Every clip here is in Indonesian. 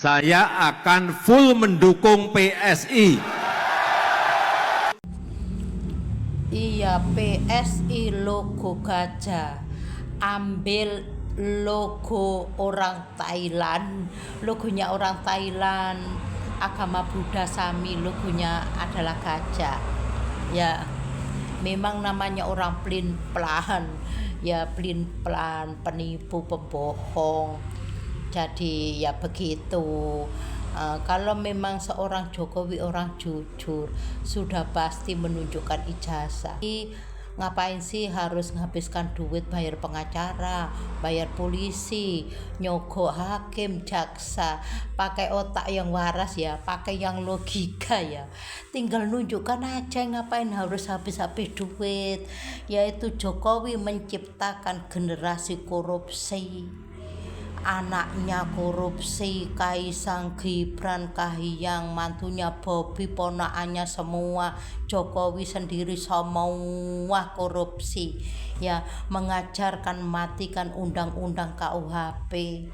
Saya akan full mendukung PSI. Iya, PSI logo gajah. Ambil logo orang Thailand, logonya orang Thailand, agama Buddha Sami, logonya adalah gajah. Ya, memang namanya orang pelin-pelan, ya pelin-pelan, penipu, pembohong. Jadi ya begitu. Kalau memang seorang Jokowi orang jujur, sudah pasti menunjukkan ijazah. Ngapain sih harus menghabiskan duit bayar pengacara, bayar polisi, nyogok hakim, jaksa? Pakai otak yang waras ya, pakai yang logika ya. Tinggal nunjukkan aja, ngapain harus habis-habis duit. Yaitu Jokowi menciptakan generasi korupsi. Anaknya korupsi, Kaisang, Gibran, Kahiyang, mantunya Bobi, ponakannya semua, Jokowi sendiri semua korupsi. Ya, mengajarkan matikan undang-undang KUHP,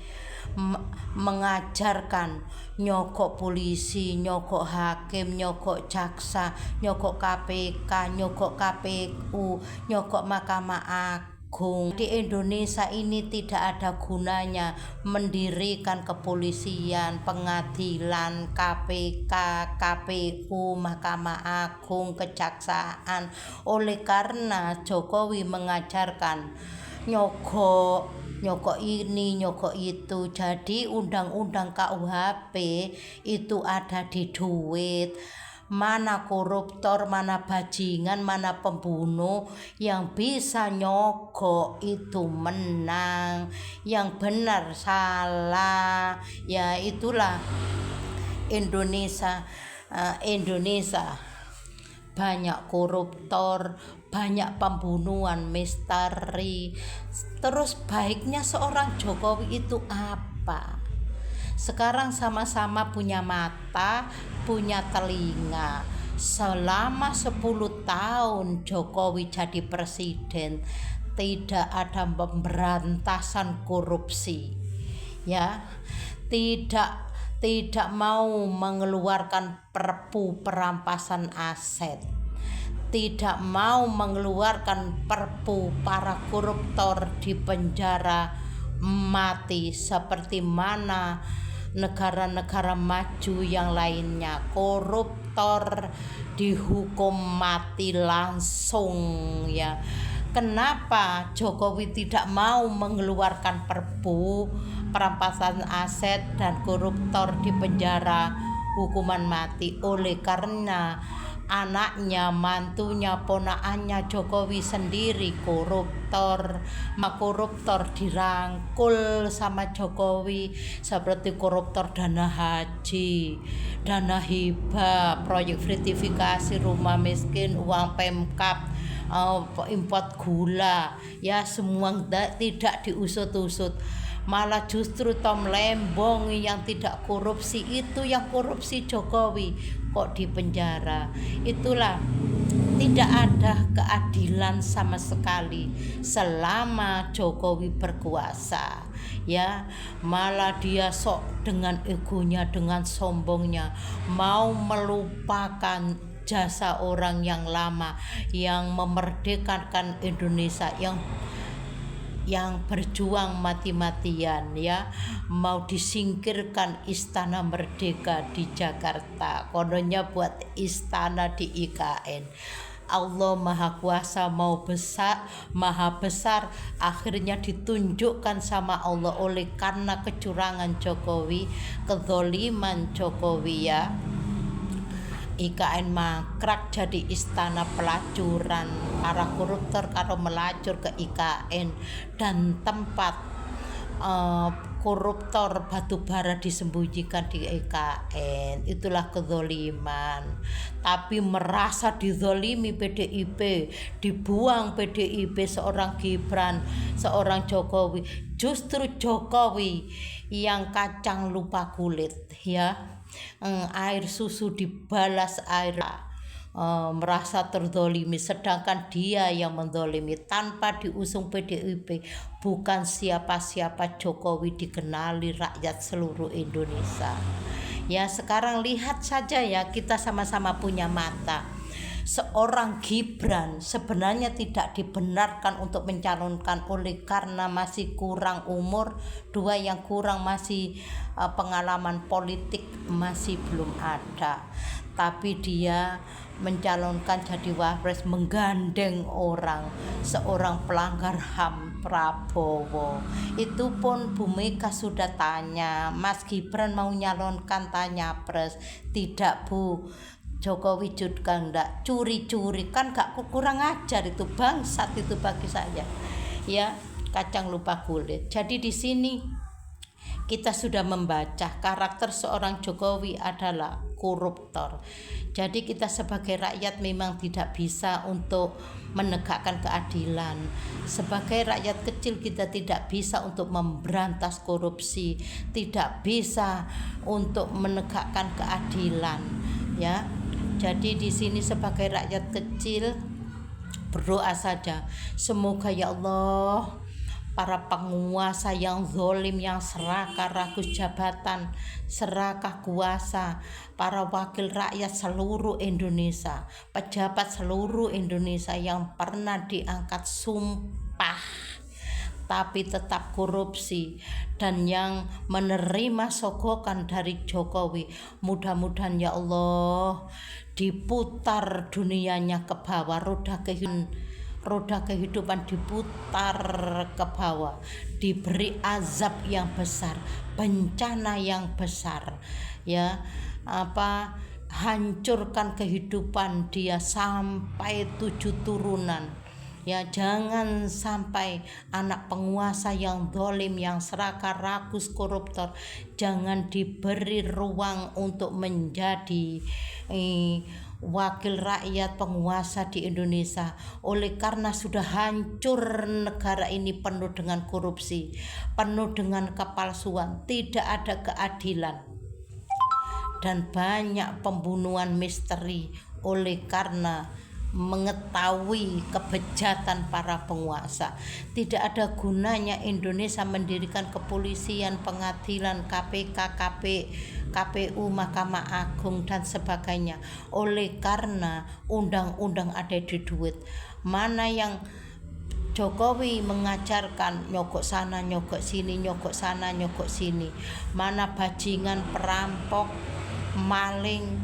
mengajarkan nyogok polisi, nyogok hakim, nyogok jaksa, nyogok KPK, nyogok KPU, nyogok Mahkamah Agung. Di Indonesia ini tidak ada gunanya mendirikan kepolisian, pengadilan, KPK, KPU, Mahkamah Agung, kejaksaan. Oleh karena Jokowi mengajarkan nyogok ini, nyogok itu. Jadi undang-undang KUHP itu ada di duit. Mana koruptor, mana bajingan, mana pembunuh yang bisa nyogok itu menang. Yang benar salah. Ya itulah Indonesia. Indonesia banyak koruptor, banyak pembunuhan, misteri. Terus baiknya seorang Jokowi itu apa? Sekarang sama-sama punya mata, punya telinga. Selama 10 tahun Jokowi jadi presiden, tidak ada pemberantasan korupsi. Ya, tidak mau mengeluarkan perpu perampasan aset. Tidak mau mengeluarkan perpu para koruptor di penjara mati seperti mana negara-negara maju yang lainnya. Koruptor dihukum mati langsung ya. Kenapa Jokowi tidak mau mengeluarkan perpu perampasan aset dan koruptor di penjara hukuman mati? Oleh karena anaknya, mantunya, ponakannya Jokowi sendiri koruptor. Koruptor dirangkul sama Jokowi seperti koruptor dana haji, dana hibah, proyek frutifikasi rumah miskin, uang Pemkab, import gula, ya semua tidak diusut-usut. Malah justru Tom Lembong yang tidak korupsi itu yang korupsi Jokowi kok di penjara. Itulah tidak ada keadilan sama sekali selama Jokowi berkuasa. Ya, malah dia sok dengan egonya, dengan sombongnya mau melupakan jasa orang yang lama yang memerdekakan Indonesia, yang berjuang mati-matian ya, mau disingkirkan Istana Merdeka di Jakarta, kononnya buat istana di IKN. Allah Maha Kuasa, Maha Besar, akhirnya ditunjukkan sama Allah oleh karena kecurangan Jokowi, kezaliman Jokowi ya. IKN mangkrak jadi istana pelacuran. Para koruptor kalau melacur ke IKN dan tempat koruptor batubara disembunyikan di IKN. Itulah kezaliman. Tapi merasa dizalimi PDIP, dibuang PDIP seorang Gibran, seorang Jokowi. Justru Jokowi yang kacang lupa kulit ya. Air susu dibalas air merasa terzolimi, sedangkan dia yang menzolimi. Tanpa diusung PDIP, bukan siapa-siapa Jokowi dikenali rakyat seluruh Indonesia. Ya, sekarang lihat saja ya, kita sama-sama punya mata. Seorang Gibran sebenarnya tidak dibenarkan untuk mencalonkan oleh karena masih kurang umur, dua yang kurang masih pengalaman politik masih belum ada. Tapi dia mencalonkan jadi wapres menggandeng seorang pelanggar HAM, Prabowo. Itu pun Bu Mega sudah tanya, Mas Gibran mau nyalonkan, tanya pres. Tidak Bu, Jokowi juga enggak, curi-curi, kan gak kurang ajar, itu bangsat itu bagi saya ya, kacang lupa kulit. Jadi di sini kita sudah membaca karakter seorang Jokowi adalah koruptor. Jadi kita sebagai rakyat memang tidak bisa untuk menegakkan keadilan. Sebagai rakyat kecil kita tidak bisa untuk memberantas korupsi, tidak bisa untuk menegakkan keadilan ya. Jadi di sini sebagai rakyat kecil berdoa saja, semoga ya Allah para penguasa yang zalim, yang serakah rakus jabatan, serakah kuasa, para wakil rakyat seluruh Indonesia, pejabat seluruh Indonesia yang pernah diangkat sumpah tapi tetap korupsi dan yang menerima sogokan dari Jokowi, mudah-mudahan ya Allah diputar dunianya ke bawah, roda kehidupan diputar ke bawah, diberi azab yang besar, bencana yang besar ya, hancurkan kehidupan dia sampai 7 turunan ya. Jangan sampai anak penguasa yang zalim, yang serakah rakus, koruptor, jangan diberi ruang untuk menjadi wakil rakyat penguasa di Indonesia. Oleh karena sudah hancur negara ini, penuh dengan korupsi, penuh dengan kepalsuan, tidak ada keadilan dan banyak pembunuhan misteri oleh karena mengetahui kebejatan para penguasa. Tidak ada gunanya Indonesia mendirikan kepolisian, pengadilan, KPK, KPU, Mahkamah Agung dan sebagainya oleh karena undang-undang ada di duit. Mana yang Jokowi mengajarkan nyogok sana, nyogok sini, nyogok sana, nyogok sini. Mana bajingan, perampok, maling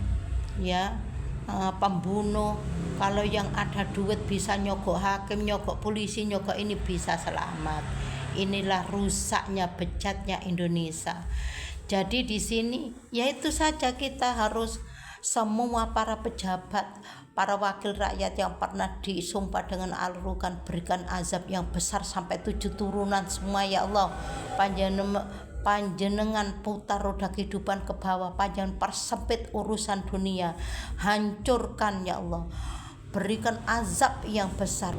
ya, pembunuh, kalau yang ada duit bisa nyogok hakim, nyogok polisi, nyogok ini bisa selamat. Inilah rusaknya, bejatnya Indonesia. Jadi di sini ya itu saja, kita harus semua para pejabat, para wakil rakyat yang pernah disumpah dengan arugan, berikan azab yang besar sampai 7 turunan semua ya Allah. Panjenengan putar roda kehidupan ke bawah, panjenengan persempit urusan dunia, hancurkan ya Allah, berikan azab yang besar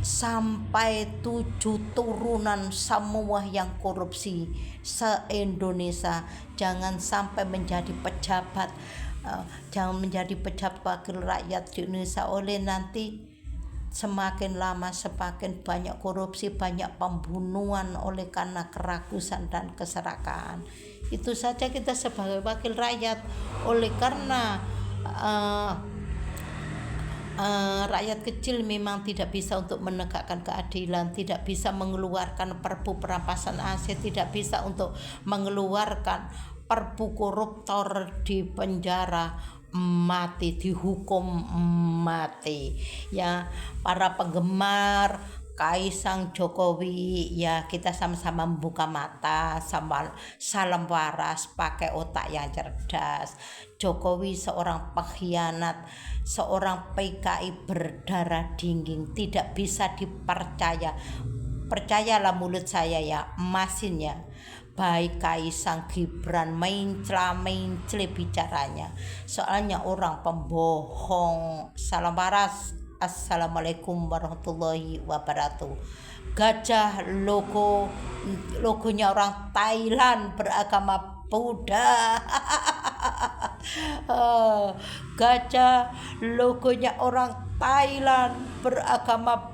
sampai 7 turunan semua yang korupsi se-Indonesia. Jangan sampai menjadi pejabat, jangan menjadi pejabat wakil rakyat di Indonesia, oleh nanti semakin lama semakin banyak korupsi, banyak pembunuhan oleh karena kerakusan dan keserakahan. Itu saja kita sebagai wakil rakyat, oleh karena rakyat kecil memang tidak bisa untuk menegakkan keadilan, tidak bisa mengeluarkan perpu perampasan aset, tidak bisa untuk mengeluarkan perpu koruptor di penjara mati, dihukum mati ya. Para penggemar Kaisang Jokowi ya, kita sama-sama membuka mata, salam waras, pakai otak yang cerdas. Jokowi seorang pengkhianat, seorang PKI berdarah dingin, tidak bisa dipercaya. Percayalah mulut saya ya, masinnya baik Kaisang Gibran mencela bicaranya, soalnya orang pembohong. Salam waras, assalamualaikum warahmatullahi wabarakatuh. Gajah logonya orang Thailand beragama Buddha. Gajah logonya orang Thailand, beragama